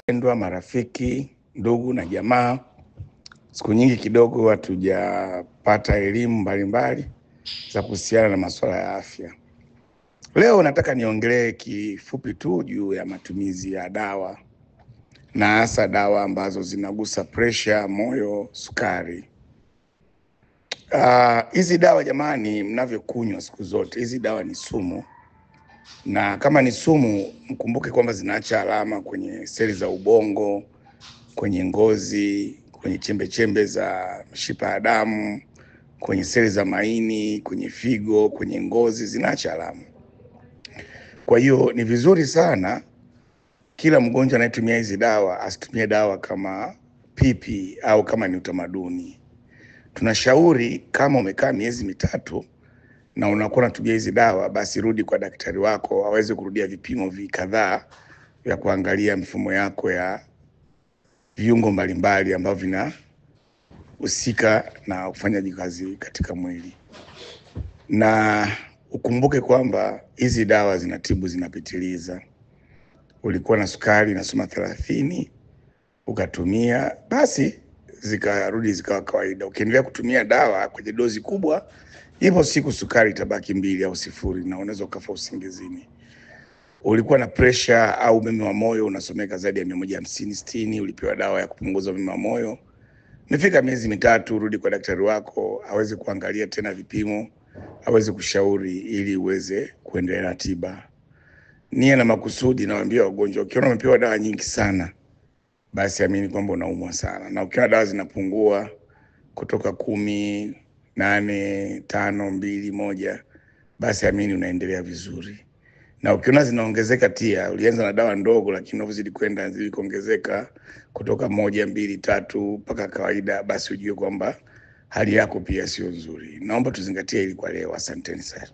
Pendwa marafiki, ndugu na jamaa, siku nyingi kidogo hatujapata elimu mbalimbali za kuhusiana na masuala ya afya. Leo nataka niongelee kifupi tu juu ya matumizi ya dawa, na hasa dawa ambazo zinagusa pressure, moyo, sukari. Hizi dawa jamani, mnavyokunywa siku zote, hizi dawa ni sumu. Na kama ni sumu, mkumbuke kwamba zinaacha alama kwenye seli za ubongo, kwenye ngozi, kwenye chembe za mishipa ya damu, kwenye seli za maini, kwenye figo, kwenye ngozi, zinaacha alama. Kwa hiyo ni vizuri sana kila mgonjwa anayetumia hizi dawa asitumie dawa kama pipi au kama ni utamaduni. Tunashauri kama umekaa miezi mitatu na unakuwa unatumia hizi dawa, basi rudi kwa daktari wako aweze kurudia vipimo kadhaa vya kuangalia mifumo yako ya viungo mbalimbali ambavyo vinahusika na ufanyaji kazi katika mwili. Na ukumbuke kwamba hizi dawa zinatibu zinapitiliza. Ulikuwa na sukari inasoma 30, ukatumia, basi zikarudi zikawa kawaida. Ukiendelea kutumia dawa kwenye dozi kubwa, hivyo siku sukari itabaki 2 au 0 na unaweza ukafa usingizini. Ulikuwa na pressure au umeme wa moyo unasomeka zaidi ya 150/60, ulipewa dawa ya kupunguza umeme wa moyo. Imefika miezi mitatu, rudi kwa daktari wako aweze kuangalia tena vipimo, aweze kushauri ili uweze kuendelea na tiba. Nia na makusudi nawaambia wagonjwa, ukiona umepewa dawa nyingi sana, basi amini kwamba unaumwa sana. Na ukiona dawa zinapungua kutoka 10, 8, 5, 2, 1, basi amini unaendelea vizuri. Na ukiona zinaongezeka tia, ulianza na dawa ndogo lakini unazidi kwenda zili kuongezeka kutoka 1, 2, 3 mpaka kawaida, basi ujue kwamba hali yako pia sio nzuri. Naomba tuzingatie hili kwa leo. Asanteni sana.